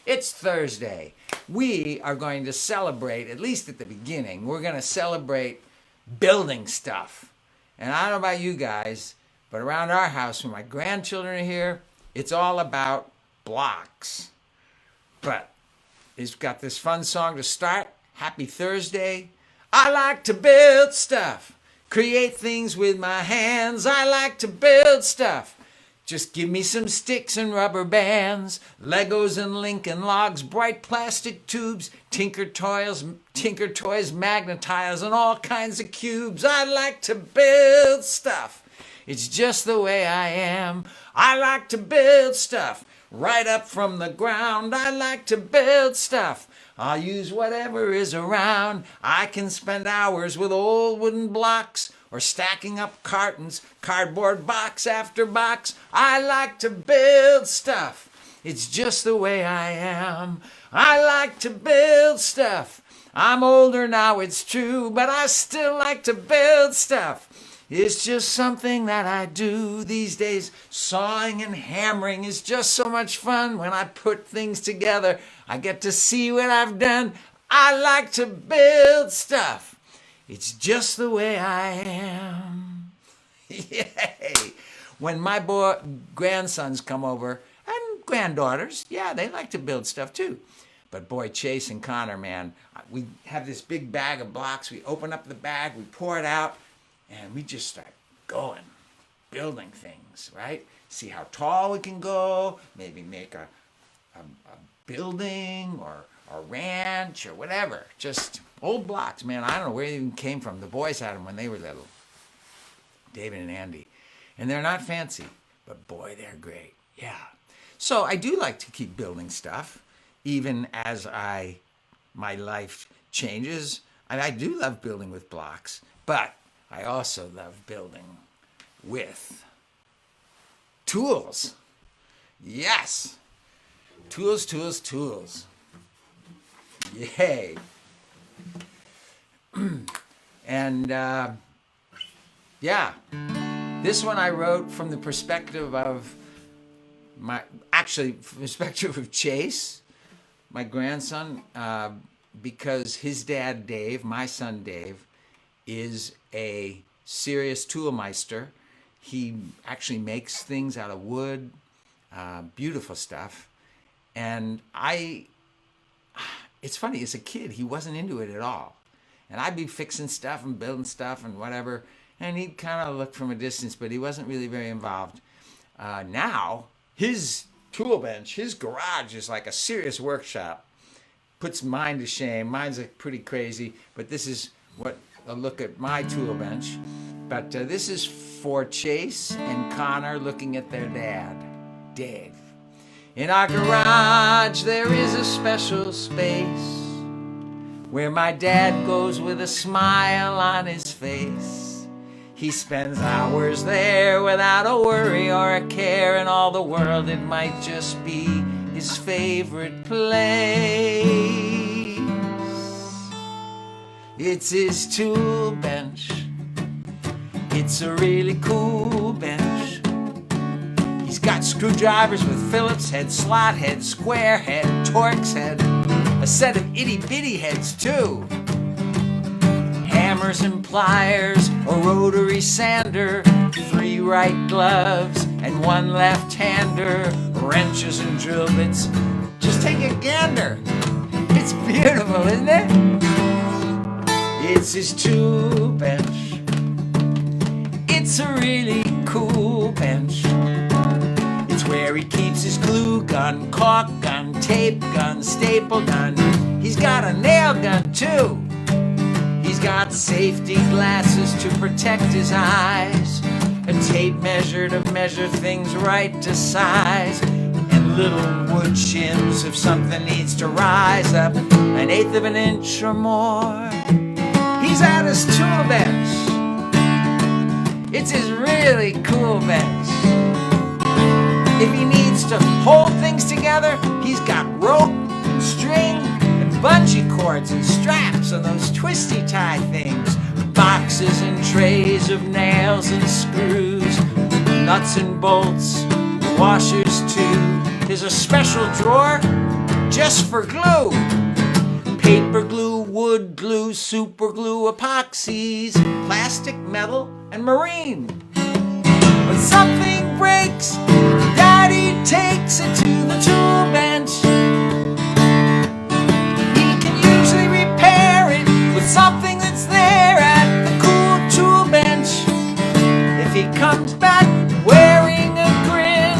It's Thursday. We are going to celebrate, at least at the beginning, we're going to celebrate building stuff. And I don't know about you guys, but around our house, when my grandchildren are here, it's all about blocks. But it's got this fun song to start. Happy Thursday. I like to build stuff, create things with my hands. I like to build stuff. Just give me some sticks and rubber bands, Legos and Lincoln logs, bright plastic tubes, Tinker Toys, magnetiles, and all kinds of cubes. I like to build stuff. It's just the way I am. I like to build stuff right up from the ground. I like to build stuff. I'll use whatever is around. I can spend hours with old wooden blocks or stacking up cartons, cardboard box after box. I like to build stuff. It's just the way I am. I like to build stuff. I'm older now, it's true, but I still like to build stuff. It's just something that I do these days. Sawing and hammering is just so much fun. When I put things together, I get to see what I've done. I like to build stuff. It's just the way I am. Yay! When my grandsons come over, and granddaughters, yeah, they like to build stuff too. But boy, Chase and Connor, man, we have this big bag of blocks. We open up the bag, we pour it out, and we just start going, building things, right? See how tall we can go, maybe make a building or a ranch or whatever. Just old blocks, man. I don't know where they even came from. The boys had them when they were little, David and Andy. And they're not fancy, but boy, they're great. Yeah. So I do like to keep building stuff, even as my life changes. And I do love building with blocks, but I also love building with tools. Yes. Tools, tools, tools. Yay. And yeah, this one I wrote from the perspective of from the perspective of Chase, my grandson, because his dad, Dave, my son, Dave, is a serious toolmeister. He actually makes things out of wood, beautiful stuff. And it's funny, as a kid, he wasn't into it at all. And I'd be fixing stuff and building stuff and whatever, and he'd kind of look from a distance, but he wasn't really very involved. Now, his tool bench, his garage is like a serious workshop. Puts mine to shame. Mine's pretty crazy, but this is what a look at my tool bench. But this is for Chase and Connor looking at their dad, Dave. In our garage there is a special space where my dad goes with a smile on his face. He spends hours there without a worry or a care in all the world. It might just be his favorite place. It's his tool bench. It's a really cool bench. He's got screwdrivers with Phillips head, slot head, square head, Torx head, a set of itty-bitty heads too. Hammers and pliers, a rotary sander, 3 right gloves and 1 left-hander, wrenches and drill bits. Just take a gander. It's beautiful, isn't it? It's his tool bench. It's a really cool bench. It's where he keeps his glue gun, caulk gun, tape gun, staple gun. He's got a nail gun too. He's got safety glasses to protect his eyes, a tape measure to measure things right to size, and little wood shims if something needs to rise up 1/8 of an inch or more. He's at his tool bench. It's his really cool bench. If he needs to hold things together, he's got rope and string and bungee cords and straps and those twisty tie things, boxes and trays of nails and screws, nuts and bolts, washers too. There's a special drawer just for glue. Paper glue, wood glue, super glue, epoxies, plastic, metal, and marine. When something breaks, Daddy takes it to the tool bench. He can usually repair it with something that's there at the cool tool bench. If he comes back wearing a grin,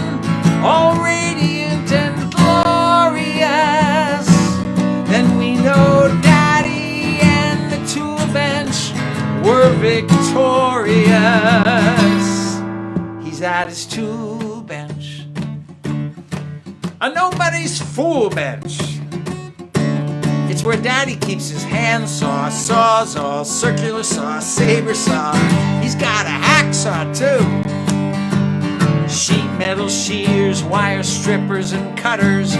all radiant and glorious, then we know Daddy and the tool bench were victorious. He's at his tool bench, a nobody's fool bench. It's where Daddy keeps his handsaw, sawzall, circular saw, saber saw. He's got a hacksaw too. Sheet metal shears, wire strippers and cutters,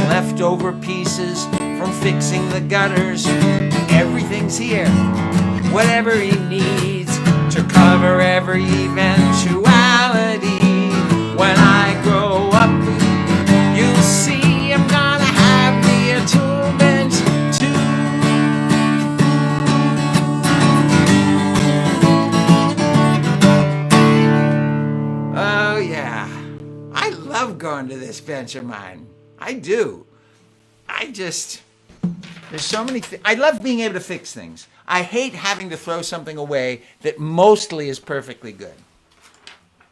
leftover pieces from fixing the gutters. Everything's here, whatever he needs to cover every eventuality. When I grow up, you'll see I'm gonna have me a tool bench too. Oh yeah, I love going to this bench of mine. I do. There's so many things. I love being able to fix things. I hate having to throw something away that mostly is perfectly good.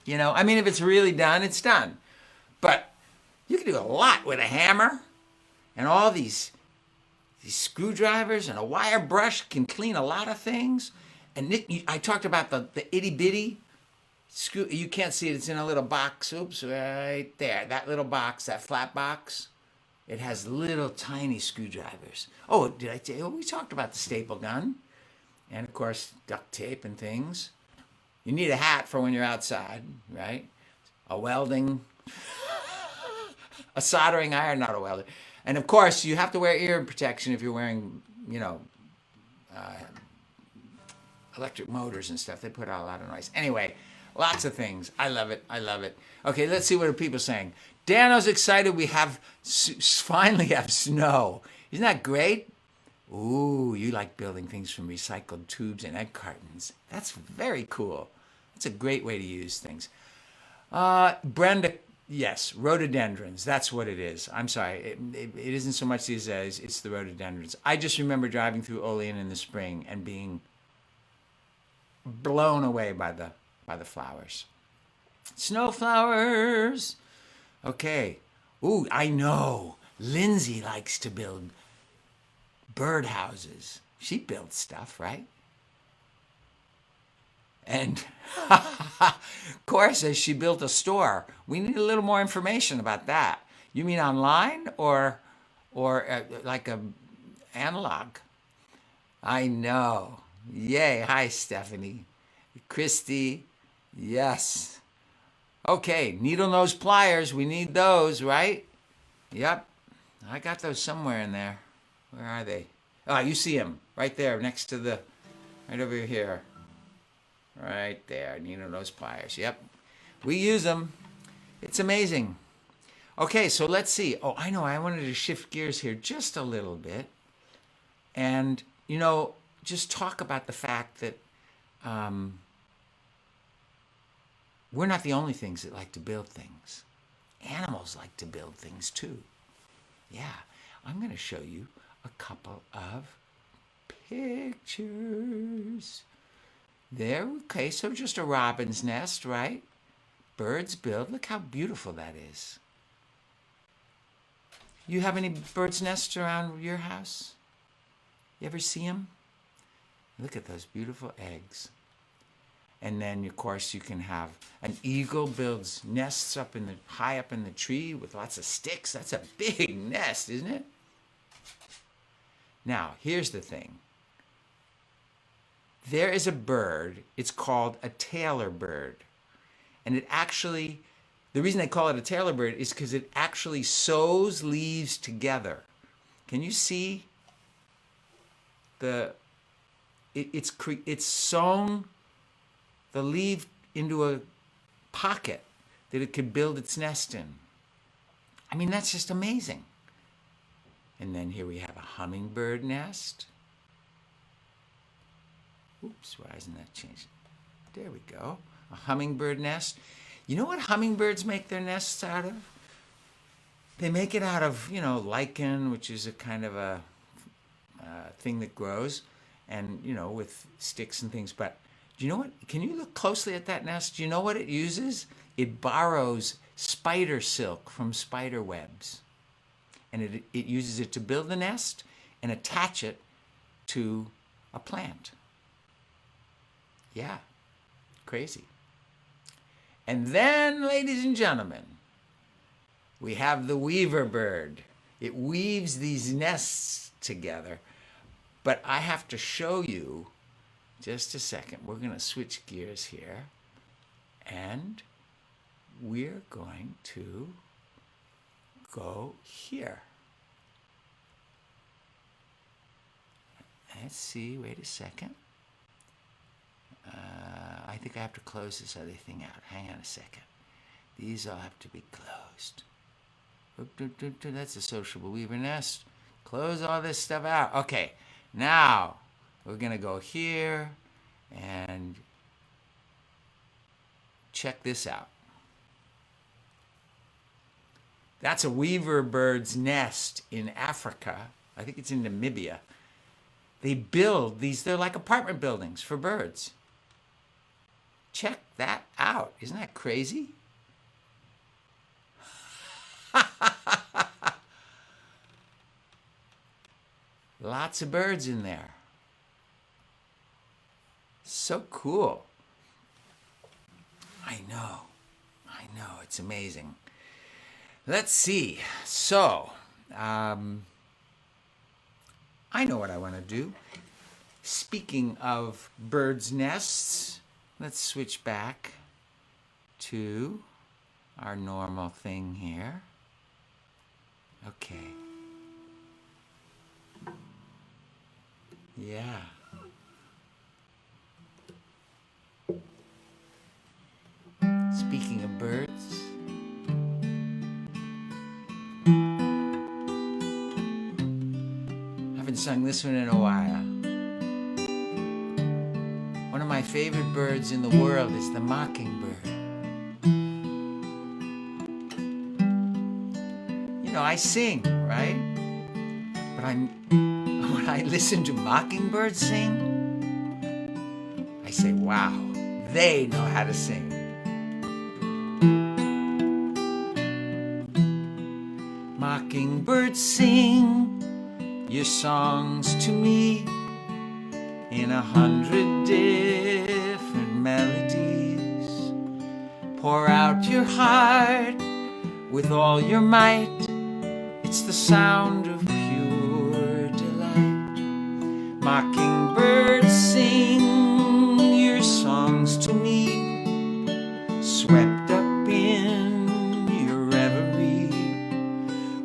You know, I mean, if it's really done, it's done. But you can do a lot with a hammer, and all these screwdrivers and a wire brush can clean a lot of things. And Nick, I talked about the itty bitty screw. You can't see it. It's in a little box. Oops, right there. That little box, that flat box. It has little tiny screwdrivers. Oh, did I tell you? We talked about the staple gun. And of course, duct tape and things. You need a hat for when you're outside, right? A welding, a soldering iron, not a welder. And of course, you have to wear ear protection if you're wearing, electric motors and stuff. They put out a lot of noise. Anyway, lots of things. I love it. I love it. Okay, let's see what are people saying. Dano's excited we finally have snow. Isn't that great? Ooh, you like building things from recycled tubes and egg cartons. That's very cool. That's a great way to use things. Brenda, yes, rhododendrons. That's what it is. I'm sorry. It isn't so much these days. It's the rhododendrons. I just remember driving through Olean in the spring and being blown away by the flowers. Snowflowers. Okay. Ooh, I know. Lindsay likes to build birdhouses. She builds stuff, right? And Cora says she built a store. We need a little more information about that. You mean online or like a analog? I know. Yay. Hi, Stephanie. Christy. Yes. Okay, needle nose pliers. We need those, right? Yep. I got those somewhere in there. Where are they? Oh, you see them right there next to right over here. Right there, needle nose pliers. Yep. We use them. It's amazing. Okay, so let's see. Oh, I know. I wanted to shift gears here just a little bit. And, just talk about the fact that we're not the only things that like to build things. Animals like to build things too. Yeah, I'm going to show you a couple of pictures. There, okay, so just a robin's nest, right? Birds build. Look how beautiful that is. You have any bird's nests around your house? You ever see them? Look at those beautiful eggs. And then, of course, you can have an eagle builds nests high up in the tree with lots of sticks. That's a big nest, isn't it? Now, here's the thing. There is a bird. It's called a tailor bird. And the reason they call it a tailor bird is because it actually sews leaves together. Can you see it's sewn the leaf into a pocket that it could build its nest in. I mean, that's just amazing. And then here we have a hummingbird nest. Oops, why isn't that changing? There we go. A hummingbird nest. You know what hummingbirds make their nests out of? They make it out of, lichen, which is a kind of a thing that grows, and, with sticks and things. But do you know what? Can you look closely at that nest? Do you know what it uses? It borrows spider silk from spider webs. And it uses it to build the nest and attach it to a plant. Yeah, crazy. And then, ladies and gentlemen, we have the weaver bird. It weaves these nests together. But I have to show you, just a second, we're going to switch gears here. And we're going to go here. Let's see, wait a second. I think I have to close this other thing out. Hang on a second. These all have to be closed. That's a sociable weaver nest. Close all this stuff out. Okay, now we're going to go here and check this out. That's a weaver bird's nest in Africa. I think it's in Namibia. They build these, they're like apartment buildings for birds. Check that out. Isn't that crazy? Lots of birds in there. So cool. I know, it's amazing. Let's see. So, I know what I want to do. Speaking of birds' nests, let's switch back to our normal thing here. Okay. Yeah. Speaking of birds, I haven't sung this one in a while. One of my favorite birds in the world is the mockingbird. I sing, right? But when I listen to mockingbirds sing, I say, wow, they know how to sing. Mockingbirds sing your songs to me in 100 different melodies. Pour out your heart with all your might. It's the sound of pure delight. Mockingbirds sing your songs to me, swept up in your reverie,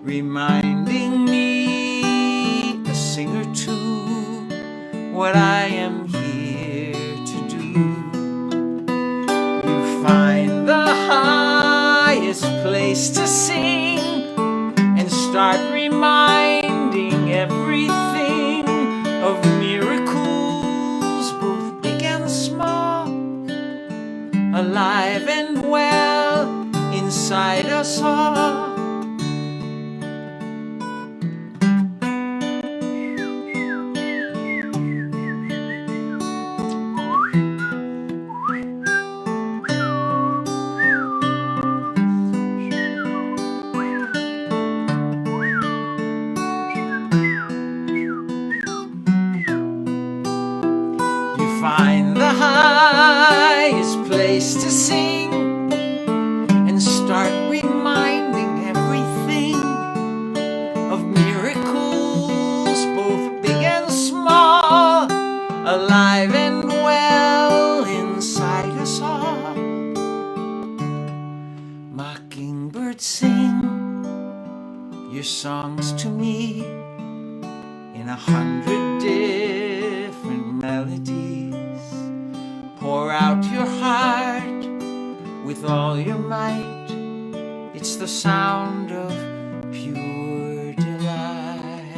reminding me, a singer too, what I am here to do. You find the highest place to sing, start reminding everything of miracles, both big and small, alive and well inside us all. Find the highest place to sing and start reminding everything of miracles, both big and small, alive and well inside us all. Mockingbirds sing your songs to me in 100 different melodies. Pour out your heart with all your might. It's the sound of pure delight.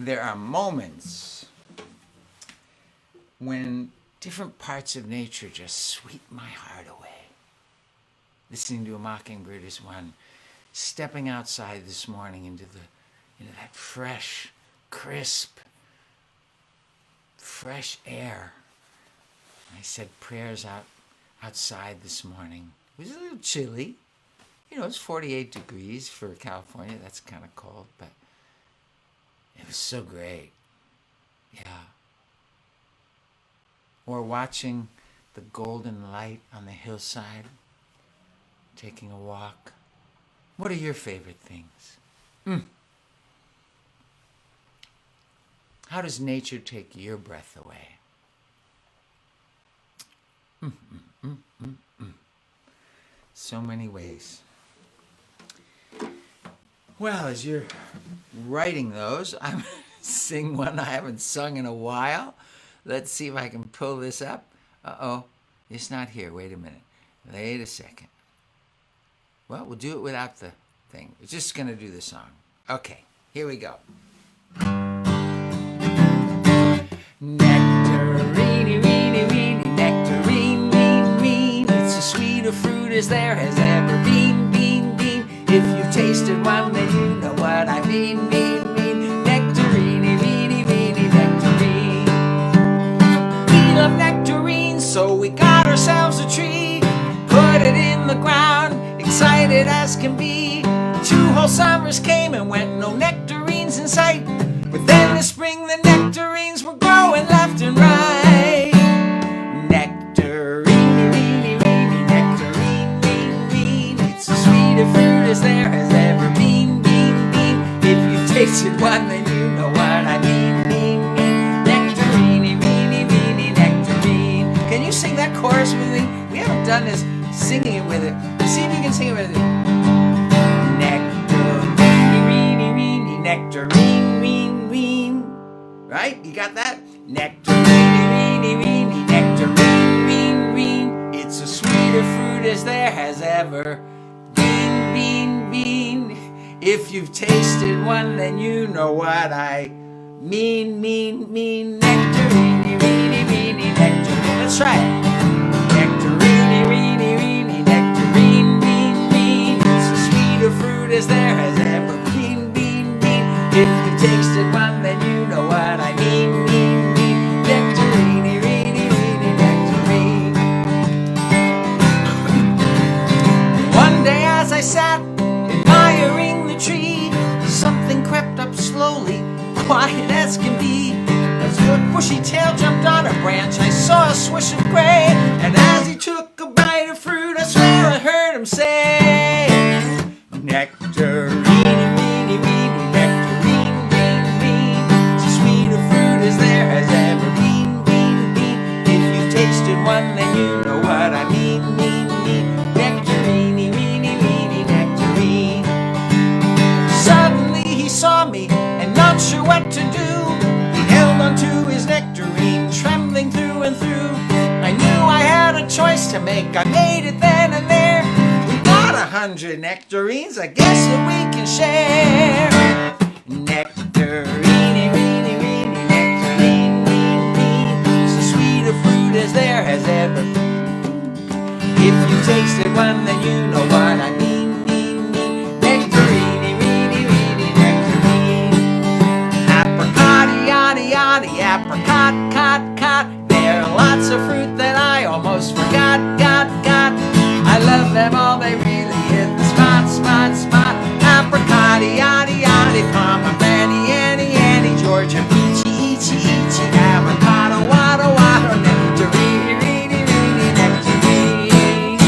there are moments when different parts of nature just sweep my heart away. Listening to a mockingbird is one. Stepping outside this morning into that fresh, crisp, fresh air. I said prayers outside this morning. It was a little chilly. You know, it's 48 degrees for California. That's kind of cold, but it was so great. Yeah. Or watching the golden light on the hillside, taking a walk. What are your favorite things? How does nature take your breath away? So many ways. Well, as you're writing those, I'm going to sing one I haven't sung in a while. Let's see if I can pull this up. Uh-oh, it's not here. Wait a minute. Wait a second. Well, we'll do it without the thing. We're just going to do the song. Okay, here we go. Nectarini-Rini-Rini, nectarine-rini-rini. It's as sweet a fruit as there has ever been, been. If you've tasted one, then you know what I mean. Nectarini-Rini-Rini, nectarine. We love nectarines, so we got ourselves a tree. Put it in the ground, excited as can be. 2 whole summers came and went, no nectarines in sight. But then this spring the nectarines were growing left and right. Nectarini-Rini-Rini, nectarine-rini-rini. It's as sweet a fruit as there has ever been, been. If you've tasted one, then you know what I mean. Nectarini-Rini-Rini, nectarine. Can you sing that chorus with me? We haven't done this. Singing it with it. See if you can sing it with it. Nectarini-Rini-Rini, nectarine-rini-rini. Right? You got that? Nectarini-Rini-Rini, nectarine-rini-rini. It's as sweet a fruit as there has ever been. If you've tasted one, then you know what I mean. Nectarini-Rini-Rini, nectarine. Let's try it. Nectarini-Rini-Rini, nectarine-rini-rini. It's as sweet a fruit as there has ever been. If you tasted one, then you know what I mean. Nectarini-Rini-Rini, nectarine. One day as I sat admiring the tree, something crept up slowly, quiet as can be. As your bushy tail jumped on a branch, I saw a swish of gray. And as he took a bite of fruit, I swear I heard him say, Nectarini-Rini-Rini, nectarine-rini-rini. It's as sweet a fruit as there has ever been. If you tasted one, then you know what I mean. Nectarini-Rini-Rini, nectarine. Suddenly he saw me, and not sure what to do, he held onto his nectarine, trembling through and through. I knew I had a choice to make. I made it then and there. We got 100 nectarines, I guess that we can share. Nectarini-Rini-Rini, nectarine-rini-rini. It's as sweet a fruit as there has ever been. If you tasted one, then you know what I mean. Nectarini-Rini-Rini, nectarine. Apricot-yaddy-yaddy, apricot, cot. There are lots of fruit that I almost forgot, got. I love them all, they really hit the spot. Apricot-yaddy-yaddy, pomegranate, Annie, Georgia, peachy, avocado, wado, nectarine-rini-rini, nectarine.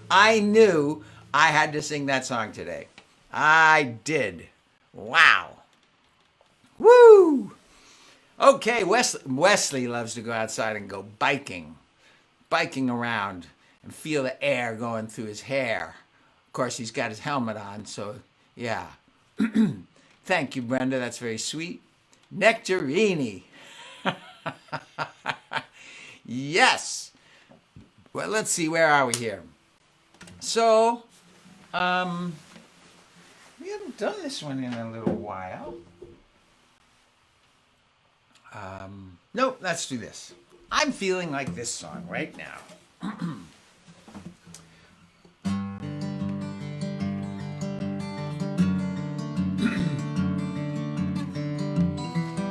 I knew I had to sing that song today. I did. Wow. Woo! Okay, Wesley loves to go outside and go biking around and feel the air going through his hair. Of course, he's got his helmet on, so yeah. Thank you, Brenda. That's very sweet. Nectarini. Yes. Well, let's see. Where are we here? So, haven't done this one in a little while. Nope, let's do this. I'm feeling like this song right now.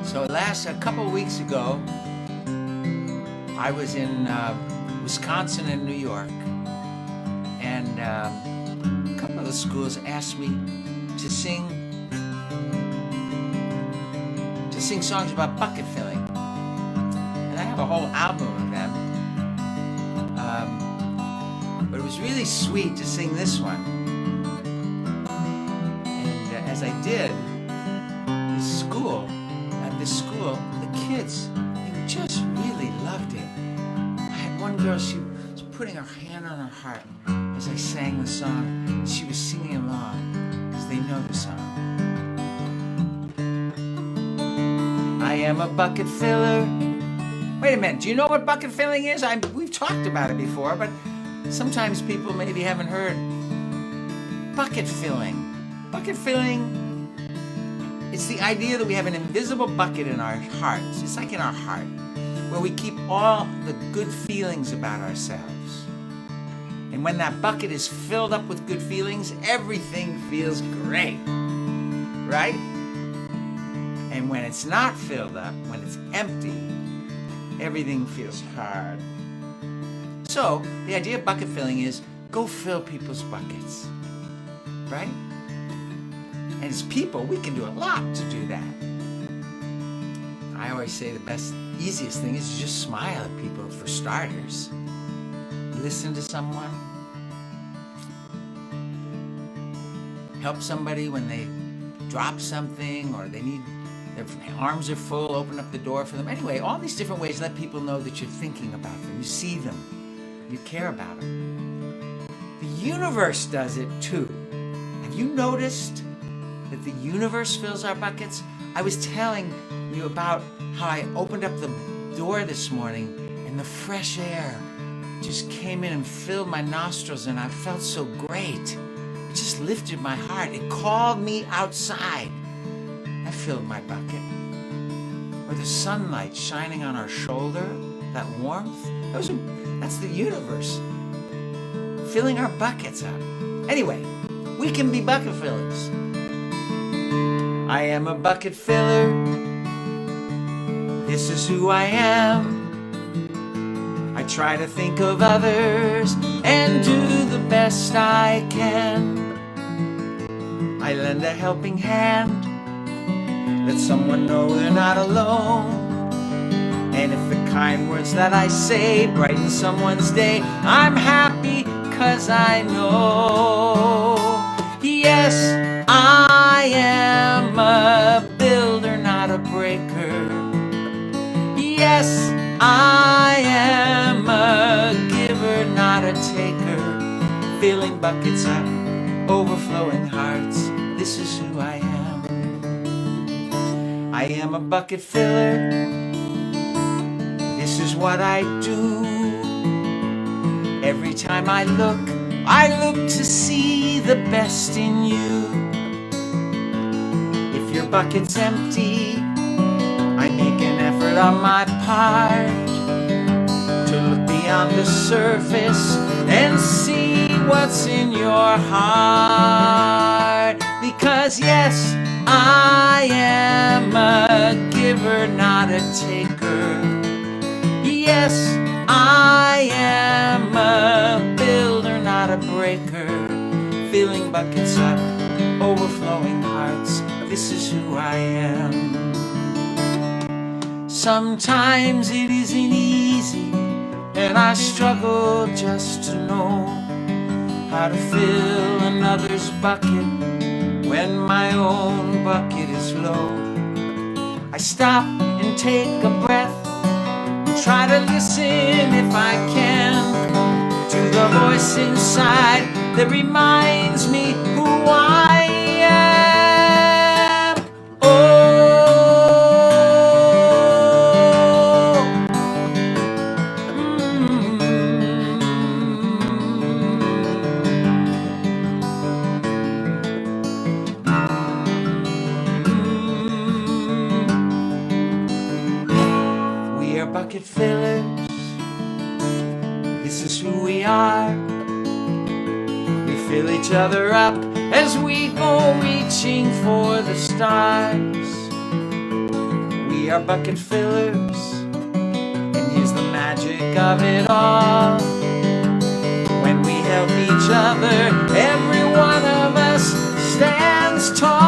So a couple of weeks ago, I was in Wisconsin and New York, and a couple of the schools asked me to sing songs about bucket filling, and I have a whole album of them. But it was really sweet to sing this one, and as I did, at this school, the kids, they just really loved it. I had one girl, she was putting her hand on her heart as I sang the song. She was singing along because they know the song. I am a bucket filler. Wait a minute, do you know what bucket filling is? We've talked about it before, but sometimes people maybe haven't heard. Bucket filling. Bucket filling, it's the idea that we have an invisible bucket in our hearts. It's like in our heart, where we keep all the good feelings about ourselves. And when that bucket is filled up with good feelings, everything feels great, right? And when it's not filled up, when it's empty, everything feels hard. So the idea of bucket filling is go fill people's buckets, right? And as people, we can do a lot to do that. I always say the easiest thing is to just smile at people for starters. Listen to someone. Help somebody when they drop something or their arms are full, open up the door for them. Anyway, all these different ways let people know that you're thinking about them. You see them. You care about them. The universe does it too. Have you noticed that the universe fills our buckets? I was telling you about how I opened up the door this morning and the fresh air just came in and filled my nostrils, and I felt so great. It just lifted my heart. It called me outside. That filled my bucket. Or the sunlight shining on our shoulder, that warmth, that's the universe filling our buckets up. Anyway, we can be bucket fillers. I am a bucket filler. This is who I am. I try to think of others and do the best I can. I lend a helping hand. Let someone know they're not alone. And if the kind words that I say brighten someone's day, I'm happy 'cause I know. Yes, I am a builder, not a breaker. Yes, I am a giver, not a taker. Filling buckets up, overflowing hearts. This is who I am. I am a bucket filler. This is what I do. Every time I look to see the best in you. If your bucket's empty, I make an effort on my part to look beyond the surface and see what's in your heart. Because yes, I am a giver, not a taker. Yes, I am a builder, not a breaker. Filling buckets up, overflowing hearts. This is who I am. Sometimes it isn't easy, and I struggle just to know how to fill another's bucket when my own bucket is low. I stop and take a breath, try to listen if I can to the voice inside that reminds me who I am. Oh, This is who we are. We fill each other up as we go reaching for the stars. We are bucket fillers and use the magic of it all. When we help each other, every one of us stands tall.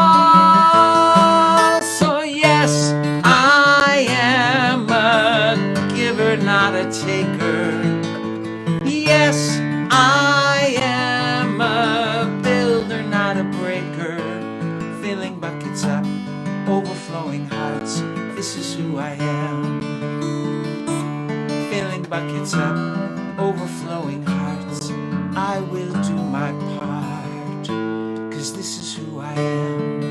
So yes, I am a giver, not a taker. Yes, I am a builder, not a breaker. Filling buckets up, overflowing hearts. This is who I am. Filling buckets up, overflowing hearts. I will do my part, 'cause this is who I am.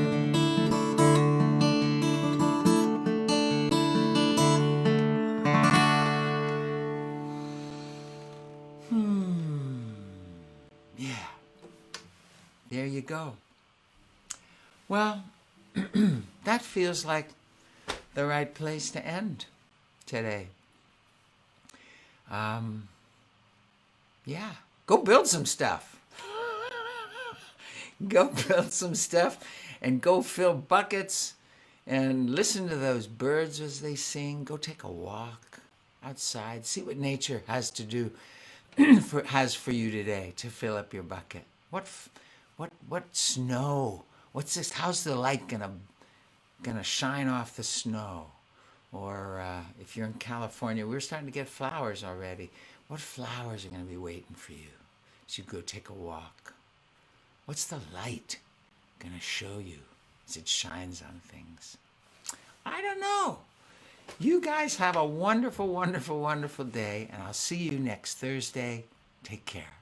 Yeah. There you go. Well, that feels like the right place to end today. Yeah, go build some stuff. Go build some stuff and go fill buckets and listen to those birds as they sing. Go take a walk outside. See what nature has to do has for you today to fill up your bucket. What snow? What's this? How's the light gonna shine off the snow? Or if you're in California, we're starting to get flowers already. What flowers are going to be waiting for you as you go take a walk? What's the light going to show you as it shines on things? I don't know. You guys have a wonderful, wonderful, wonderful day, and I'll see you next Thursday. Take care.